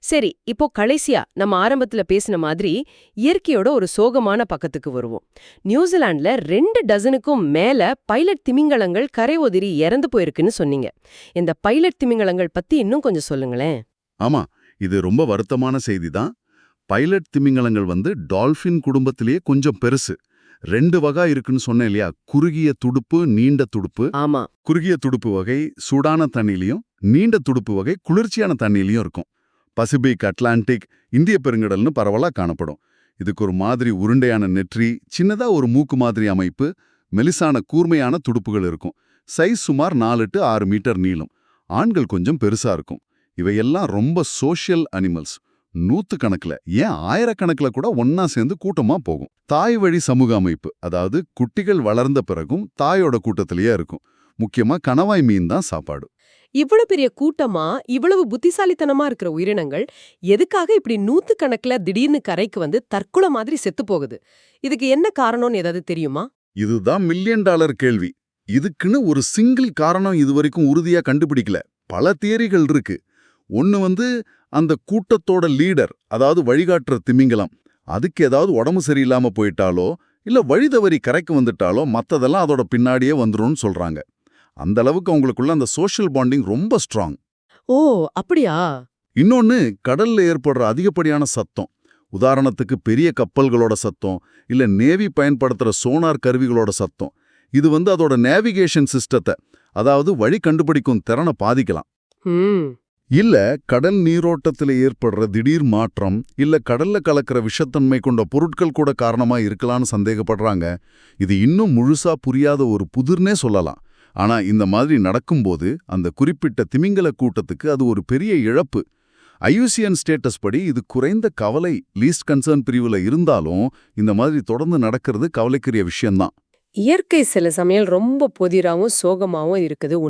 சரி, இப்போ கடைசியா நம்ம ஆரம்பத்துல பேசின மாதிரி இயற்கையோட ஒரு சோகமான பக்கத்துக்கு வருவோம். நியூசிலாந்துல 2 டசனுக்கும் மேல பைலட் திமிங்கலங்கள் கரை ஒதிரி இறந்து போயிருக்குன்னு சொன்னீங்க. இந்த பைலட் திமிங்கலங்கள் பத்தி இன்னும் கொஞ்சம் சொல்லுங்களேன். ஆமா, இது ரொம்ப வருத்தமான செய்தி தான். பைலட் திமிங்கலங்கள் டால்பின் குடும்பத்திலேயே கொஞ்சம் பெருசு. 2 வகை இருக்குன்னு சொன்னேன் இல்லையா? குறுகிய துடுப்பு, நீண்ட துடுப்பு. ஆமா. குறுகிய துடுப்பு வகை சூடான தண்ணியிலையும், நீண்ட துடுப்பு வகை குளிர்ச்சியான தண்ணியிலையும் இருக்கும். பசிபிக், அட்லாண்டிக், இந்திய பெருங்கடல்னு பரவலா காணப்படும். இதுக்கு ஒரு மாதிரி உருண்டையான நெற்றி, சின்னதா ஒரு மூக்கு மாதிரி அமைப்பு, மெலிசான கூர்மையான துடுப்புகள் இருக்கும். சைஸ் சுமார் 4 to 6 மீட்டர் நீளம். ஆண்கள் கொஞ்சம் பெருசா இருக்கும். இவையெல்லாம் ரொம்ப சோஷியல் அனிமல்ஸ். நூத்துக்கணக்கில், ஏன் ஆயிரக்கணக்கில் கூட ஒன்னா சேர்ந்து கூட்டமா போகும். தாய் வழி சமூக அமைப்பு, அதாவது குட்டிகள் வளர்ந்த பிறகும் தாயோட கூட்டத்திலேயே இருக்கும். முக்கியமா கணவாய் மீன் தான் சாப்பாடு. இவ்வளவு பெரிய கூட்டமா, இவ்வளவு புத்திசாலித்தனமா இருக்கிற உயிரினங்கள் எதுக்காக இப்படி நூத்துக்கணக்குல திடீர்னு கரைக்கு வந்து தற்கொலை மாதிரி செத்து போகுது? இதுக்கு என்ன காரணம்னு ஏதாவது தெரியுமா? இதுதான் மில்லியன் டாலர் கேள்வி. இதுக்குன்னு ஒரு சிங்கிள் காரணம் இதுவரைக்கும் உறுதியா கண்டுபிடிக்கல. பல தியரிகள் இருக்கு. ஒன்னு அந்த கூட்டத்தோட லீடர், அதாவது வழிகாட்டுற திமிங்கலம், அதுக்கு ஏதாவது உடம்பு சரியில்லாம போயிட்டாலோ இல்ல வழிதவறி கரைக்கு வந்துட்டாலோ மத்ததெல்லாம் அதோட பின்னாடியே வந்துரும்னு சொல்றாங்க. அந்த அளவுக்கு அவங்களுக்குள்ள அந்த சோஷியல் பாண்டிங் ரொம்ப ஸ்ட்ராங். ஓ, அப்படியா? இன்னொன்னு, கடல்ல ஏற்படுற அதிகப்படியான சத்தம். உதாரணத்துக்கு பெரிய கப்பல்களோட சத்தம், இல்ல நேவி பயன்படுத்துற சோனார் கருவிகளோட சத்தம். இது அதோட நேவிகேஷன் சிஸ்டத்தை, அதாவது வழி கண்டுபிடிக்கும் திறனை பாதிக்கலாம். இல்ல கடல் நீரோட்டத்துல ஏற்படுற திடீர் மாற்றம், இல்ல கடல்ல கலக்கிற விஷத்தன்மை கொண்ட பொருட்கள் கூட காரணமா இருக்கலாம்னு சந்தேகப்படுறாங்க. இது இன்னும் முழுசா புரியாத ஒரு புதிர்னே சொல்லலாம். ஆனா இந்த மாதிரி நடக்கும்போது அந்த குறிப்பிட்ட திமிங்கல கூட்டத்துக்கு அது ஒரு பெரிய இழப்பு. ஐயூசிஎன் ஸ்டேட்டஸ் படி இது குறைந்த கவலை லீஸ்ட் கன்சர்ன் பிரிவுல இருந்தாலும் இந்த மாதிரி தொடர்ந்து நடக்கிறது கவலைக்குரிய விஷயம்தான். இயற்கை சில சமயம் ரொம்ப புதிராவும் சோகமாவும் இருக்குது.